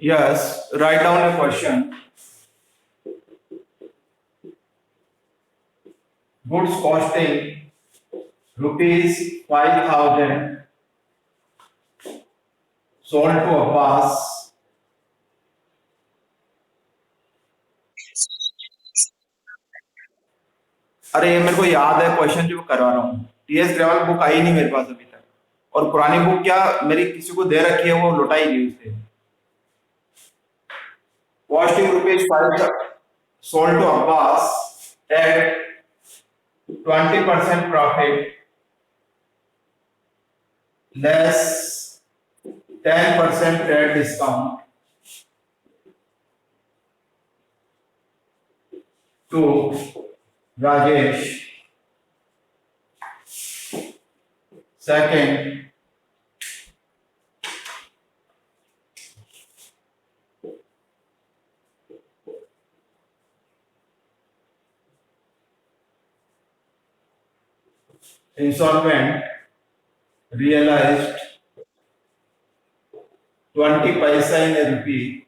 Yes, write down a question. Goods costing rupees 5,000 sold to Abbas. अरे ये मेरे को याद है क्वेश्चन जो मैं करवा रहा हूँ। टीएस ग्रेवाल बुक आई नहीं मेरे पास अभी तक और पुरानी बुक क्या मेरी किसी को दे रखी है वो लौटाई नहीं उसे। Costing rupees 5 sold to Abbas at 20% profit less 10% trade discount to Rajesh. Second, insolvent realized 20 paisa in a rupee.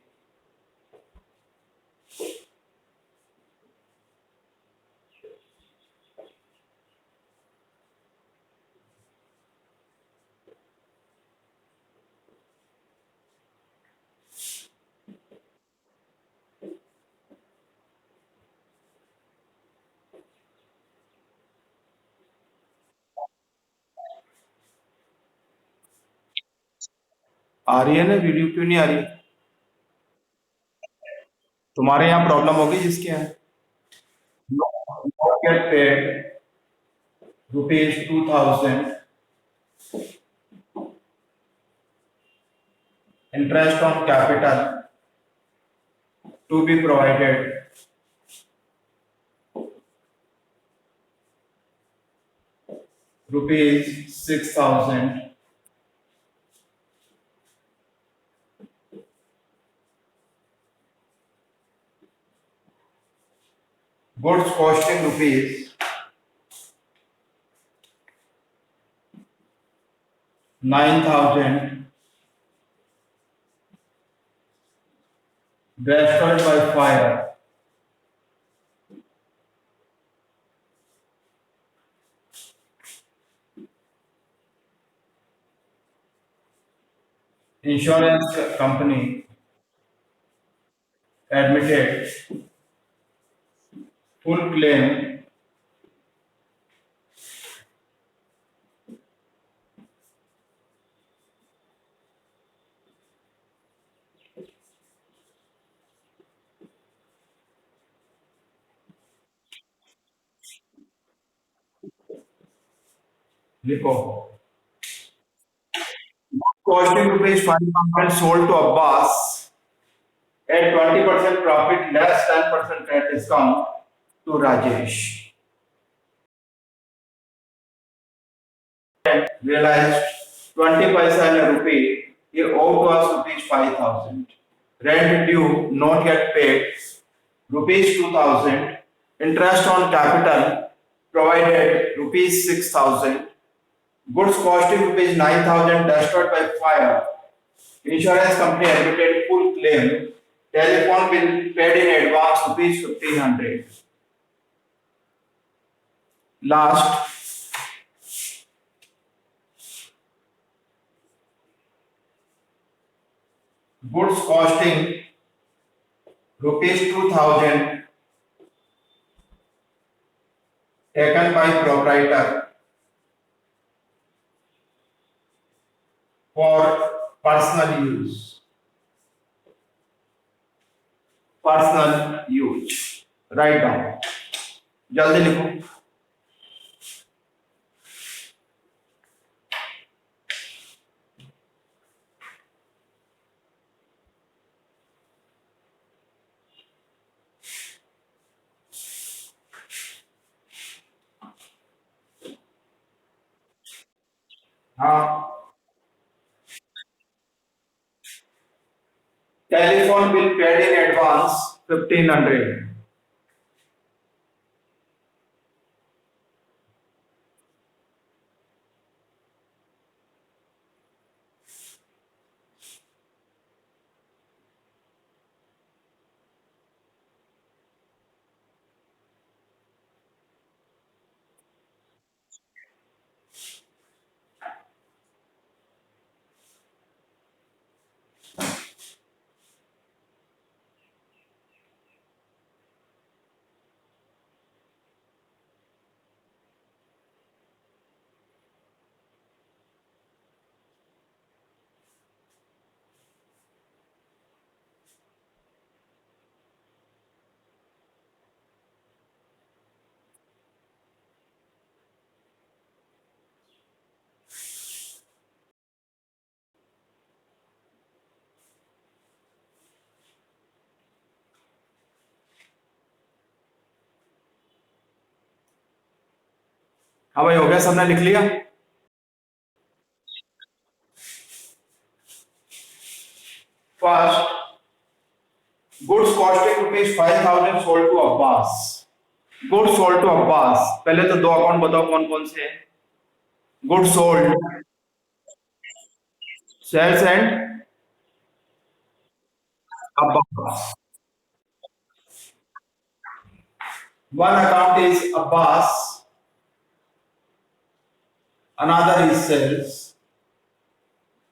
आ रही है ना वीडियो क्यों नहीं आ रही? तुम्हारे यहाँ प्रॉब्लम होगी जिसके यहाँ not get paid rupees 2,000 interest on capital to be provided rupees 6,000. Goods costing rupees 9,000 destroyed by fire. Insurance company admitted full claim लिखो costing rupees 5,000 sold to Abbas at 20% profit less 10% trade discount to Rajesh. Realized 20 paisa in a rupee, he owed to us rupees 5,000. Rent due, not yet paid, rupees 2,000. Interest on capital provided rupees 6,000. Goods costing rupees 9,000 destroyed by fire. Insurance company admitted full claim. Telephone bill paid in advance rupees 1,500. Last, goods costing rupees 2,000 taken by proprietor for personal use. Personal use. Write down. जल्दी लिखो. हाँ. Telephone bill paid in advance 1,500. हाँ भाई, हो गया, सबने लिख लिया? First, goods costing rupees 5,000 sold to Abbas. Goods sold to Abbas, पहले तो दो अकाउंट बताओ कौन कौन से हैं। Goods sold, sales and Abbas. One account is Abbas, another is sales.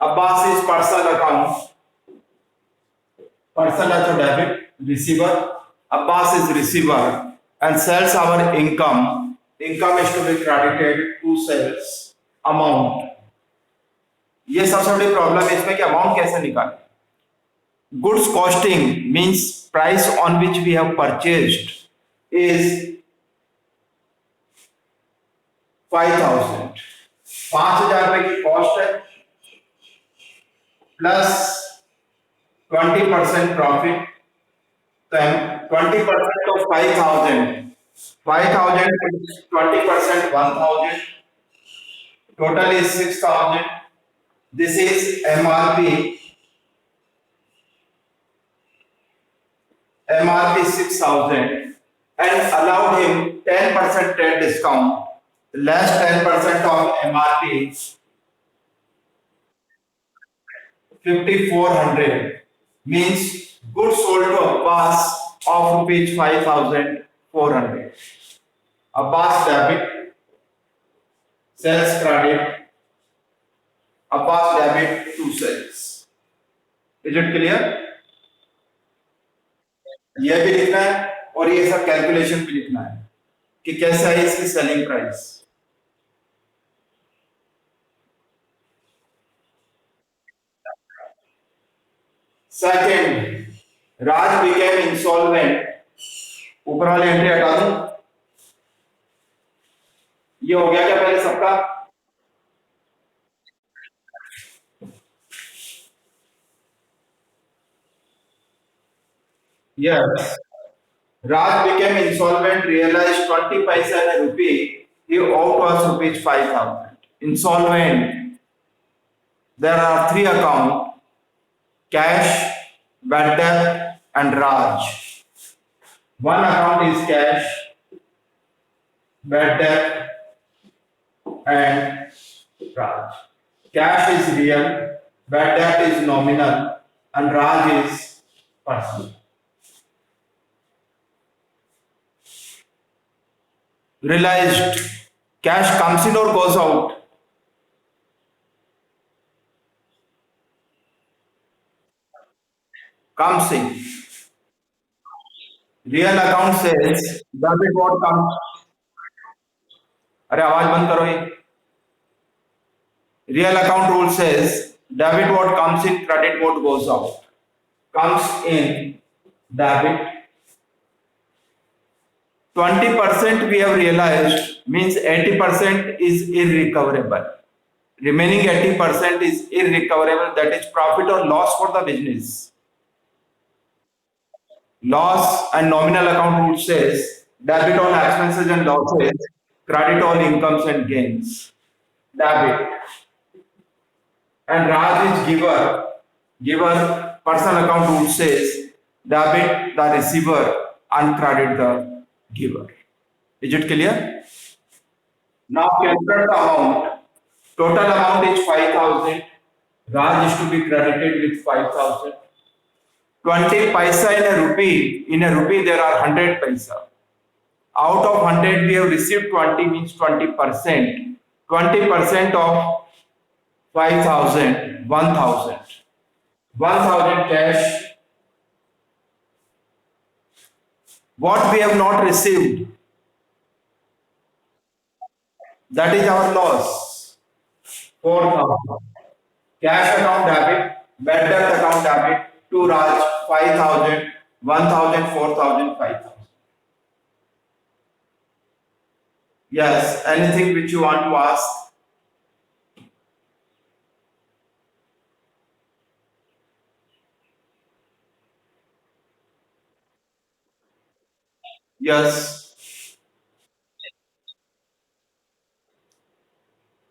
Abbas is personal account, personal to debit, receiver. Abbas is receiver and sales our income. Income is to be credited to sales amount. ये सबसे बड़ी problem है इसमें कि amount कैसे निकालें। Goods costing means price on which we have purchased is 5,000। 5,000 रुपए की कॉस्ट है प्लस 20% प्रॉफिट। तो 20% of 5,000, 5,000 20% 1,000, total is 6,000. This is MRP. MRP 6,000 and allowed him 10% trade discount, less 10% of MRP 5,400, means goods sold to Abbas of rupees 5,400. Abbas debit, sales credit, Abbas debit to sales. Is it clear? ये भी लिखना है और ये सब calculation भी लिखना है कि कैसा है इसकी सेलिंग प्राइस। सेकंड, राज बिकेम इंसॉल्वेंट। ऊपर वाली एंट्री हटा दूं? ये हो गया क्या पहले सबका? Yes. Raj became insolvent, realized 20 paisa in a rupee. He owed us rupees 5,000. Insolvent. There are three accounts: cash, bad debt, and Raj. One account is cash, bad debt, and Raj. Cash is real, bad debt is nominal, and Raj is personal. Realized cash comes in or goes out? Comes in. Real account सेल्स debit what comes. अरे आवाज बंद करो ये। Real account rule says debit what comes in, credit what goes out. Comes in debit 20% we have realized, means 80% is irrecoverable. Remaining 80% is irrecoverable, that is profit or loss for the business. Loss and nominal account rule says debit all expenses and losses, credit all incomes and gains. Debit. And Raj is giver. Giver personal account rule says debit the receiver and credit the giver. Is it clear? Now calculate the amount. Total amount is 5,000. Raj is to be credited with 5,000. 20 paisa in a rupee there are 100 paisa. Out of 100 we have received 20, means 20%. 20% of 5,000, 1,000. 1,000 cash. What we have not received, that is our loss. 4,000. Cash account debit, bad debt account debit, to Raj 5,000, 1,000, 4,000, 5,000. Yes, anything which you want to ask? Yes.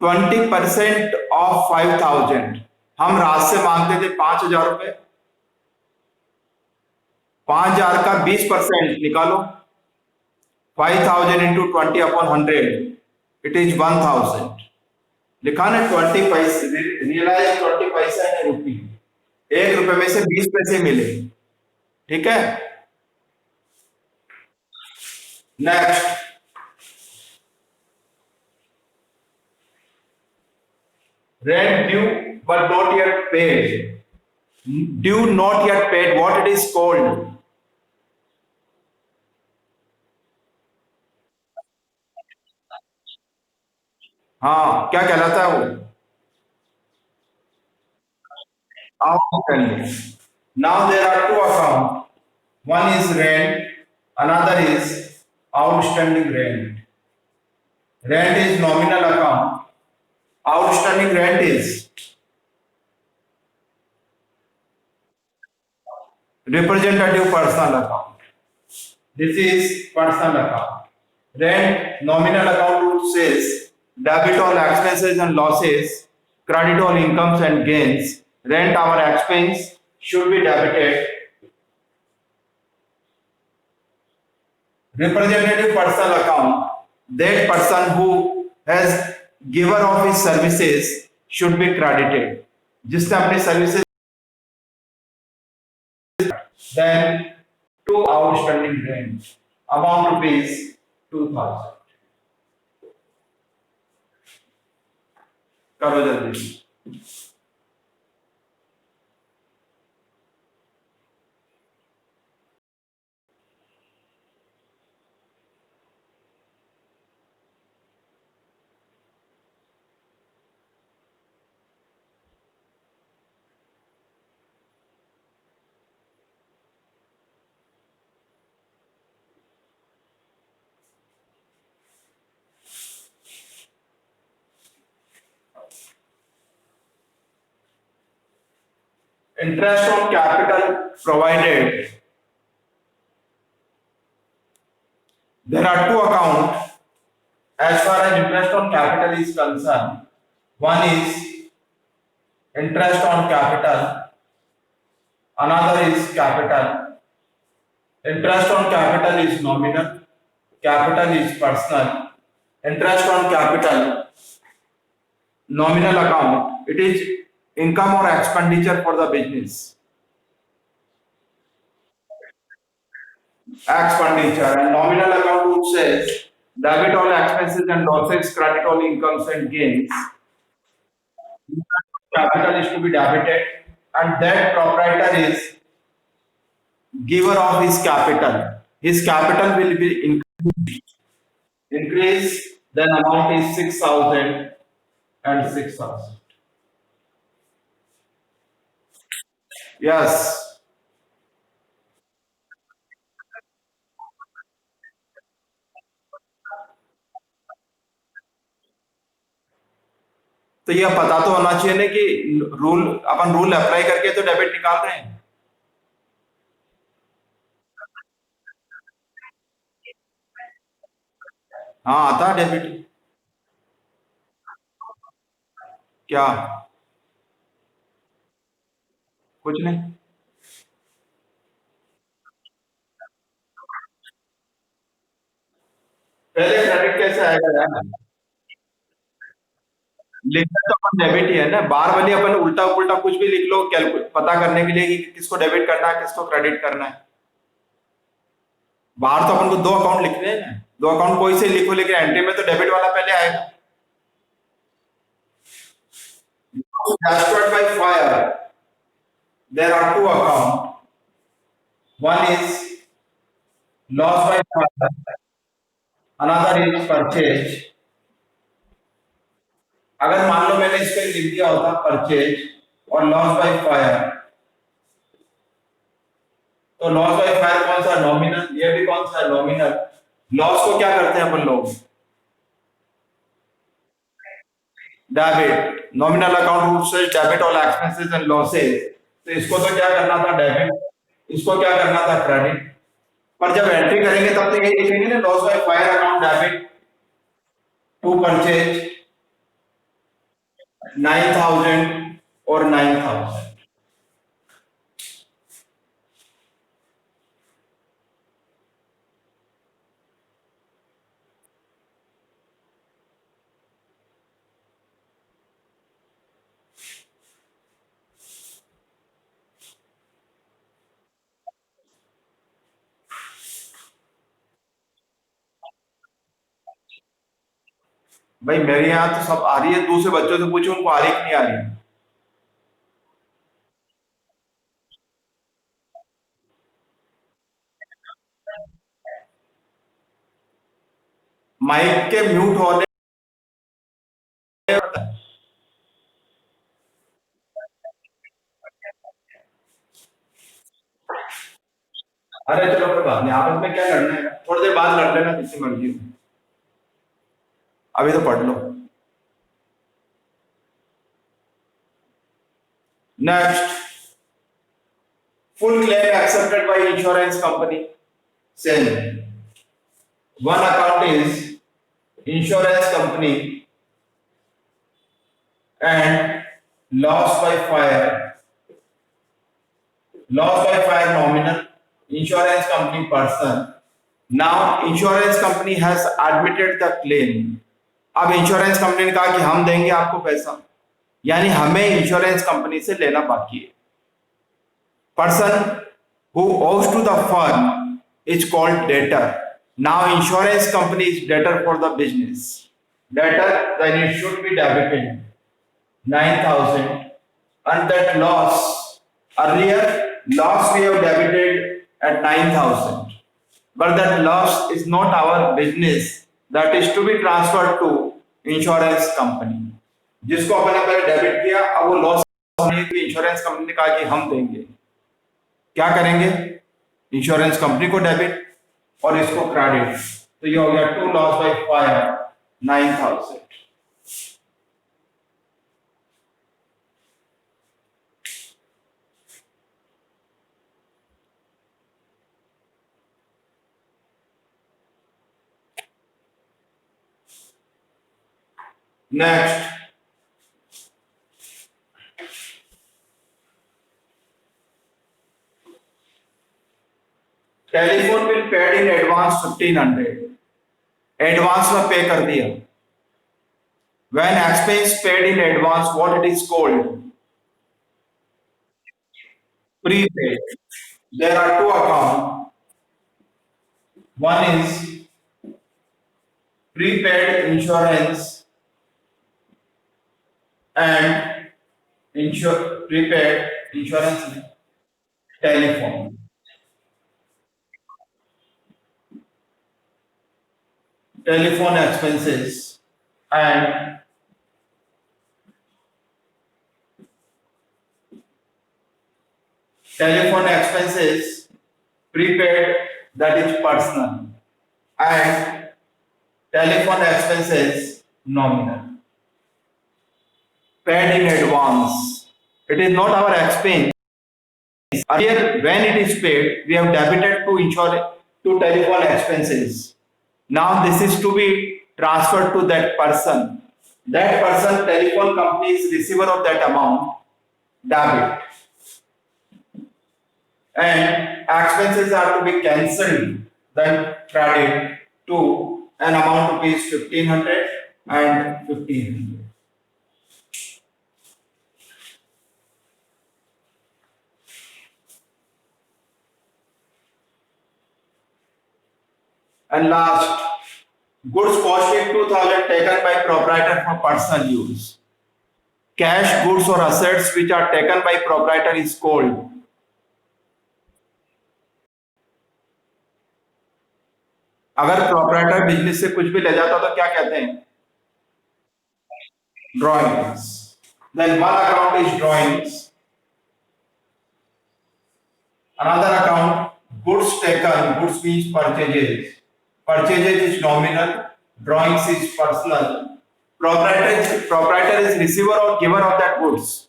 20% of 5,000। हम रात से मांगते थे 5,000 रुपए। 5,000 का 20% निकालो। 5,000 into 20/100, it is 1,000। लिखा ना 20 पैसे, रियलाइज 20 पैसा है रुपी। 1 रुपए में से 20 पैसे मिले। ठीक है। Next, rent due but not yet paid. Due not yet paid, what it is called? हाँ, क्या कहलाता है वो? Outstanding. Now there are two accounts. One is rent, another is outstanding rent. Rent is nominal account. Outstanding rent is representative personal account. This is personal account. Rent nominal account rule says debit all expenses and losses, credit all incomes and gains. Rent our expense should be debited. Representative personal account, that person who has giver of his services should be credited. जिसने अपने services, then to outstanding rent amount rupees 2,000. करो जल्दी। Interest on capital provided. There are two accounts as far as interest on capital is concerned. One is interest on capital, another is capital. Interest on capital is nominal, capital is personal. Interest on capital, nominal account, it is income or expenditure for the business. Expenditure, and nominal account which says debit all expenses and losses, credit all incomes and gains. Capital is to be debited, and that proprietor is giver of his capital. His capital will be increased, then amount is 6,000 and 6,000. Yes. तो यह पता तो होना चाहिए ना कि अपन rule apply करके तो डेबिट निकाल रहे हैं। हाँ, आता है डेबिट। क्या? कुछ नहीं। पहले क्रेडिट कैसे आएगा यार? लिखना तो अपन डेबिट ही है ना। बार वाली अपन उल्टा पुल्टा कुछ भी लिख लो कैलकुलेट पता करने के लिए कि किसको डेबिट करना है किसको क्रेडिट करना है। बाहर तो अपन को दो अकाउंट लिखने हैं ना। दो अकाउंट कोई से लिखो, लेकिन एंट्री में तो डेबिट वाला पहले आएगा। Destroyed by fire, there are two accounts. One is loss by fire, another is purchase. अगर मान लो मैंने इस पे लिख दिया होता परचेज और लॉस बाय फायर, तो लॉस बाय फायर कौन सा? नॉमिनल। ये भी कौन सा? नॉमिनल। लॉस को क्या करते हैं अपन लोग? डेबिट। नॉमिनल अकाउंट रूल से debit all expenses and losses, तो इसको तो क्या करना था? डेबिट। इसको क्या करना था? क्रेडिट। पर जब एंट्री करेंगे तब तो यही लिखेंगे ना, loss by fire account debit to purchase. 9,000 or 9,000. भाई मेरे यहाँ तो सब आ रही है, दूसरे बच्चों से पूछो उनको आ रही कि नहीं आ रही। माइक के म्यूट होने। अरे चलो कोई बात नहीं, आपस में क्या लड़ना है, थोड़ी देर बाद लड़ लेना किसी मर्जी में, अभी तो पढ़ लो। Next, full claim accepted by insurance company. Same. One account is insurance company and loss by fire. Loss by fire nominal, insurance company person. Now insurance company has admitted the claim. अब insurance company ने कहा कि हम देंगे आपको पैसा, यानी हमें इंश्योरेंस कंपनी से लेना बाकी है। Person who owes to the firm is called debtor. Now insurance company is debtor for the business. Debtor, then it should be debited 9,000, and that loss, earlier loss we have debited at 9,000, but that loss is not our business, that is to be transferred to insurance company. जिसको अपन ने पहले debit किया, अब वो loss insurance company ने कहा कि हम देंगे, क्या करेंगे, इंश्योरेंस कंपनी को डेबिट और इसको क्रेडिट, तो ये हो गया to loss by fire 9,000। Next, telephone bill paid in advance 1,500, advance में पे कर दिया। When expense paid in advance, what it is called? Prepaid. There are two accounts. One is prepaid insurance and prepaid insurance telephone. Telephone expenses and telephone expenses prepaid, that is personal, and telephone expenses nominal. Paid in advance. It is not our expense. Earlier, when it is paid, we have debited to telephone expenses. Now this is to be transferred to that person. That person, telephone company is receiver of that amount, debit. And expenses are to be cancelled, then credit to an amount rupees 1,500 and 1,500. And last, goods costing 2,000 taken by proprietor for personal use. Cash, goods or assets which are taken by proprietor is called. अगर proprietor business से कुछ भी ले जाता तो क्या कहते हैं, drawings. Then one account is drawings. Another account, goods taken, goods means purchases. Purchases is nominal, drawings is personal. Proprietor is receiver or giver of that goods.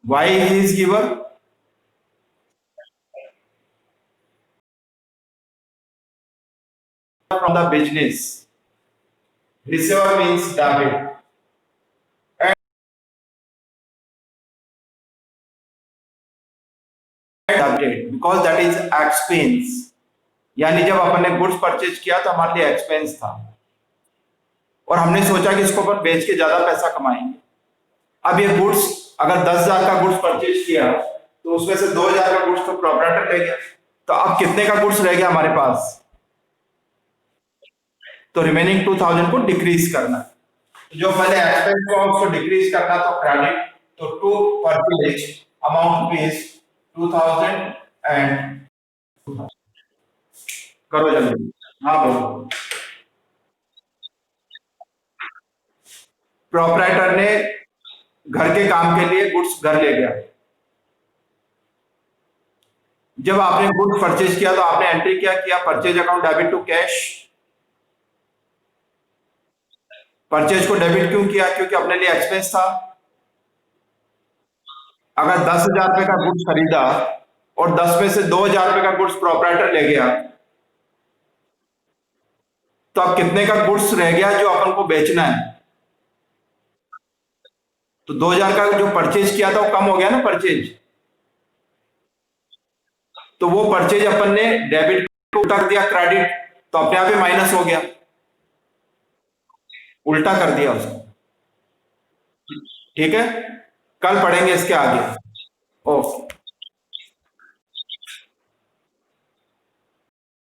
Why he is giver? From the business. Receiver means debit. Debit because that is expense. यानी जब अपन ने goods purchase किया तो हमारे लिए expense था और हमने सोचा कि इसको अपन बेच के ज्यादा पैसा कमाएंगे। अब ये गुड्स अगर 10,000 का गुड्स परचेज किया तो उसमें से 2,000 का गुड्स तो प्रोप्राइटर ले गया, तो अब कितने का गुड्स रह गया हमारे पास? तो रिमेनिंग 2,000 को डिक्रीज करना, जो पहले एक्सपेंस को उसको डिक्रीज करना, तो क्रेडिट, तो to purchase amount is 2,000 and करो जल्दी। हाँ बोलो। प्रोप्राइटर ने घर के काम के लिए गुड्स घर ले गया। जब आपने गुड्स परचेज किया तो आपने एंट्री क्या किया? Purchase account debit to cash. Purchase को डेबिट क्यों किया? क्योंकि अपने लिए एक्सपेंस था। अगर 10,000 रुपए का गुड्स खरीदा और 10 में से 2,000 रुपए का गुड्स प्रोप्राइटर ले गया, तो अब कितने का गुड्स रह गया जो अपन को बेचना है? तो 2,000 का जो परचेज किया था वो कम हो गया ना परचेज, तो वो परचेज अपन ने डेबिट को उल्टा कर दिया क्रेडिट, तो अपने आप ही माइनस हो गया, उल्टा कर दिया उसको। ठीक है, कल पढ़ेंगे इसके आगे। ओके।